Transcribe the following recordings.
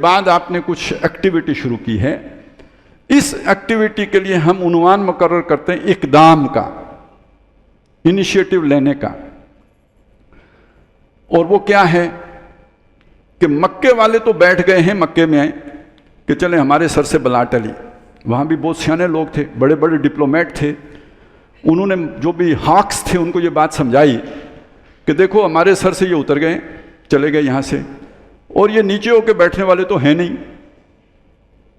بعد آپ نے کچھ ایکٹیویٹی شروع کی ہے. اس ایکٹیویٹی کے لیے ہم عنوان مقرر کرتے ہیں اقدام کا، انیشیٹو لینے کا. اور وہ کیا ہے کہ مکے والے تو بیٹھ گئے ہیں مکے میں کہ چلیں ہمارے سر سے بلا ٹلی. وہاں بھی بہت سیانے لوگ تھے، بڑے بڑے ڈپلومیٹ تھے. انہوں نے جو بھی ہاکس تھے ان کو یہ بات سمجھائی کہ دیکھو ہمارے سر سے یہ اتر گئے، چلے گئے یہاں سے، اور یہ نیچے ہو کے بیٹھنے والے تو ہیں نہیں،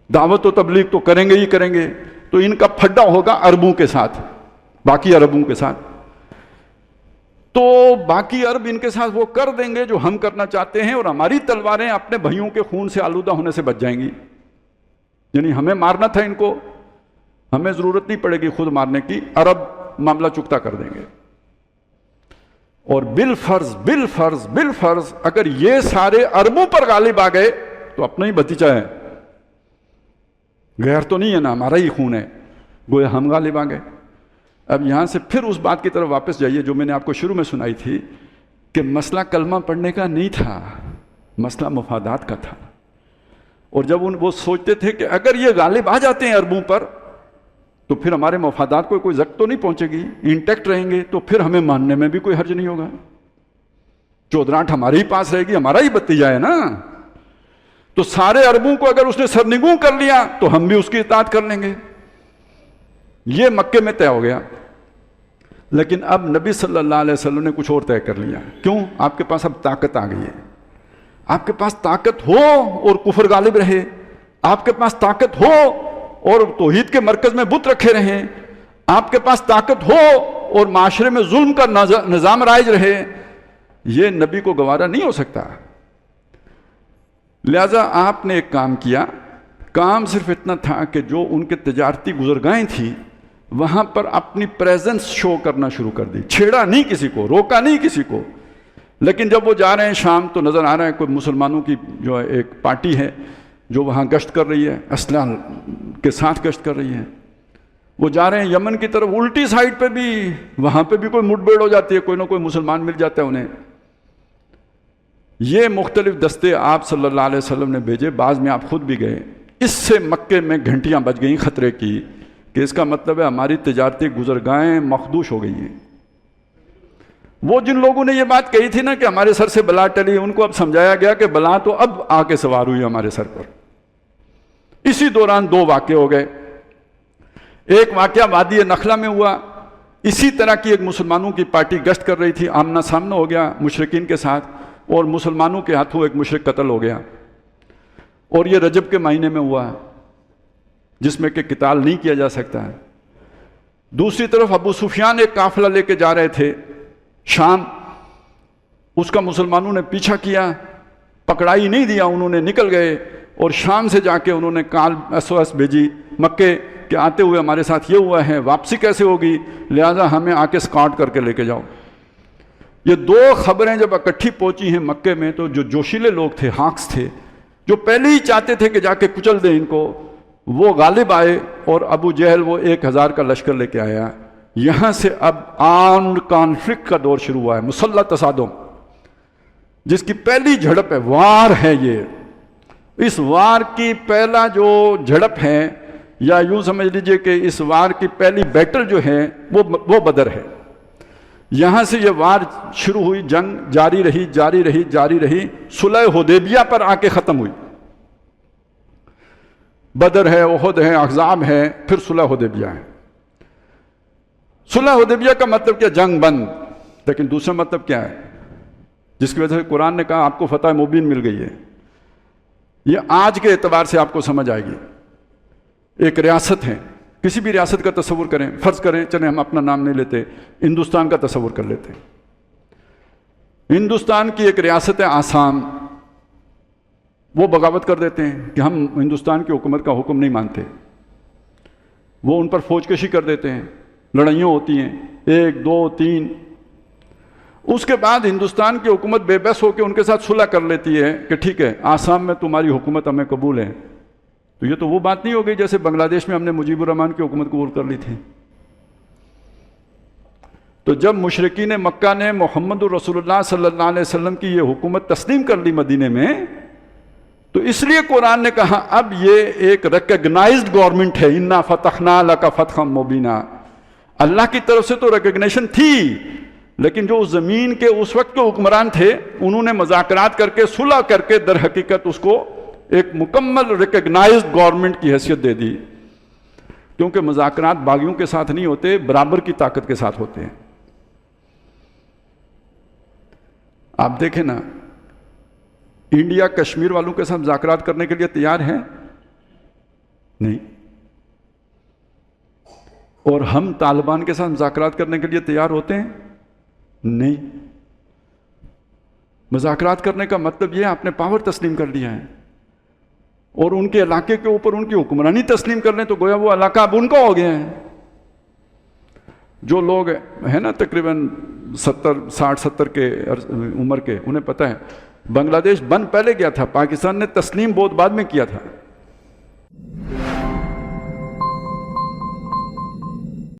دعوت و تبلیغ تو کریں گے ہی کریں گے. تو ان کا پھڈا ہوگا عربوں کے ساتھ، باقی عربوں کے ساتھ. تو باقی عرب ان کے ساتھ وہ کر دیں گے جو ہم کرنا چاہتے ہیں، اور ہماری تلواریں اپنے بھائیوں کے خون سے آلودہ ہونے سے بچ جائیں گی. یعنی ہمیں مارنا تھا ان کو، ہمیں ضرورت نہیں پڑے گی خود مارنے کی، عرب معاملہ چکتا کر دیں گے. اور بالفرض اگر یہ سارے عربوں پر غالب آ گئے تو اپنا ہی بھتیجا ہے، غیر تو نہیں ہے نا، ہمارا ہی خون ہے، گویا ہم غالب آ گئے. اب یہاں سے پھر اس بات کی طرف واپس جائیے جو میں نے آپ کو شروع میں سنائی تھی کہ مسئلہ کلمہ پڑھنے کا نہیں تھا، مسئلہ مفادات کا تھا. اور جب وہ سوچتے تھے کہ اگر یہ غالب آ جاتے ہیں عربوں پر تو پھر ہمارے مفادات کو کوئی زخم تو نہیں پہنچے گی، انٹیکٹ رہیں گے، تو پھر ہمیں ماننے میں بھی کوئی حرج نہیں ہوگا. چودراہٹ ہمارے ہی پاس رہے گی، ہمارا ہی بتیجا ہے نا. تو سارے عربوں کو اگر اس نے سرنگوں کر لیا تو ہم بھی اس کی اطاعت کر لیں گے. یہ مکے میں طے ہو گیا. لیکن اب نبی صلی اللہ علیہ وسلم نے کچھ اور طے کر لیا. کیوں؟ آپ کے پاس اب طاقت آ گئی ہے. آپ کے پاس طاقت ہو اور کفر غالب رہے، آپ کے پاس طاقت ہو اور توحید کے مرکز میں بت رکھے رہیں، آپ کے پاس طاقت ہو اور معاشرے میں ظلم کا نظام رائج رہے، یہ نبی کو گوارا نہیں ہو سکتا. لہذا آپ نے ایک کام کیا. کام صرف اتنا تھا کہ جو ان کے تجارتی گزرگاہیں تھیں وہاں پر اپنی پریزنس شو کرنا شروع کر دی. چھیڑا نہیں کسی کو، روکا نہیں کسی کو. لیکن جب وہ جا رہے ہیں شام تو نظر آ رہا ہے کوئی مسلمانوں کی جو ایک پارٹی ہے جو وہاں گشت کر رہی ہے، اسلحہ کے ساتھ گشت کر رہی ہے. وہ جا رہے ہیں یمن کی طرف، الٹی سائڈ پہ بھی، وہاں پہ بھی کوئی مٹ بھیڑ ہو جاتی ہے، کوئی نہ کوئی مسلمان مل جاتا ہے انہیں. یہ مختلف دستے آپ صلی اللہ علیہ وسلم نے بھیجے، بعض میں آپ خود بھی گئے. اس سے مکے میں گھنٹیاں بج گئیں خطرے کی کہ اس کا مطلب ہے ہماری تجارتی گزرگاہیں مخدوش ہو گئی ہیں. وہ جن لوگوں نے یہ بات کہی تھی نا کہ ہمارے سر سے بلا ٹلی، ان کو اب سمجھایا گیا کہ بلا تو اب آ کے سوار ہوئی ہمارے سر پر. اسی دوران دو واقعے ہو گئے. ایک واقعہ وادی نخلا میں ہوا. اسی طرح کی ایک مسلمانوں کی پارٹی گشت کر رہی تھی، آمنا سامنا ہو گیا مشرکین کے ساتھ، اور مسلمانوں کے ہاتھوں ایک مشرک قتل ہو گیا. اور یہ رجب کے مہینے میں ہوا جس میں کہ قتال نہیں کیا جا سکتا ہے. دوسری طرف ابو سفیان ایک قافلہ لے کے جا رہے تھے شام. اس کا مسلمانوں نے پیچھا کیا، پکڑائی نہیں دیا، انہوں نے نکل گئے اور شام سے جا کے انہوں نے کال SOS بھیجی مکے کہ آتے ہوئے ہمارے ساتھ یہ ہوا ہے، واپسی کیسے ہوگی، لہذا ہمیں آ کے اسکاٹ کر کے لے کے جاؤ. یہ دو خبریں جب اکٹھی پہنچی ہیں مکے میں تو جو جوشیلے لوگ تھے، ہاکس تھے، جو پہلے ہی چاہتے تھے کہ جا کے کچل دیں ان کو، وہ غالب آئے. اور ابو جہل وہ 1000 کا لشکر لے کے آیا. یہاں سے اب آرمڈ کانفلکٹ کا دور شروع ہوا ہے، مسلح تصادم، جس کی پہلی جھڑپ ہے، وار ہے یہ. اس وار کی پہلا جو جھڑپ ہے، یا یوں سمجھ لیجئے کہ اس وار کی پہلی بیٹل جو ہے وہ بدر ہے. یہاں سے یہ وار شروع ہوئی، جنگ جاری رہی، صلح حدیبیہ پر آ کے ختم ہوئی. بدر ہے، احد ہے، احزاب ہے، پھر صلح حدیبیہ ہے. صلح حدیبیہ کا مطلب کیا؟ جنگ بند. لیکن دوسرا مطلب کیا ہے جس کی وجہ سے قرآن نے کہا آپ کو فتح مبین مل گئی ہے؟ یہ آج کے اعتبار سے آپ کو سمجھ آئے گی. ایک ریاست ہے، کسی بھی ریاست کا تصور کریں، فرض کریں، چلیں ہم اپنا نام نہیں لیتے، ہندوستان کا تصور کر لیتے ہیں. ہندوستان کی ایک ریاست ہے آسام. وہ بغاوت کر دیتے ہیں کہ ہم ہندوستان کی حکومت کا حکم نہیں مانتے. وہ ان پر فوج کشی کر دیتے ہیں، لڑائیاں ہوتی ہیں 1 2 3. اس کے بعد ہندوستان کی حکومت بے بس ہو کے ان کے ساتھ صلح کر لیتی ہے کہ ٹھیک ہے آسام میں تمہاری حکومت ہمیں قبول ہے. تو یہ تو وہ بات نہیں ہو گئی جیسے بنگلہ دیش میں ہم نے مجیب الرحمان کی حکومت قبول کر لی تھی. تو جب مشرکین مکہ نے محمد رسول اللہ صلی اللہ علیہ وسلم کی یہ حکومت تسلیم کر لی مدینے میں، تو اس لیے قرآن نے کہا اب یہ ایک ریکگنائزڈ گورنمنٹ ہے، انا فتحنا لک فتحا مبینا، اللہ کی طرف سے تو ریکگنیشن تھی، لیکن جو زمین کے اس وقت کے حکمران تھے انہوں نے مذاکرات کر کے صلح کر کے در حقیقت اس کو ایک مکمل ریکگنائزڈ گورنمنٹ کی حیثیت دے دی، کیونکہ مذاکرات باغیوں کے ساتھ نہیں ہوتے، برابر کی طاقت کے ساتھ ہوتے ہیں۔ آپ دیکھیں نا، انڈیا کشمیر والوں کے ساتھ مذاکرات کرنے کے لیے تیار ہے؟ نہیں۔ اور ہم طالبان کے ساتھ مذاکرات کرنے کے لیے تیار ہوتے ہیں؟ نہیں۔ مذاکرات کرنے کا مطلب یہ آپ نے پاور تسلیم کر لیا ہے، اور ان کے علاقے کے اوپر ان کی حکمرانی تسلیم کر لیں تو گویا وہ علاقہ اب ان کا ہو گیا ہے۔ جو لوگ ہیں نا تقریباً 60-70 کے عمر کے، انہیں پتہ ہے بنگلہ دیش بن پہلے گیا تھا، پاکستان نے تسلیم بہت بعد میں کیا تھا۔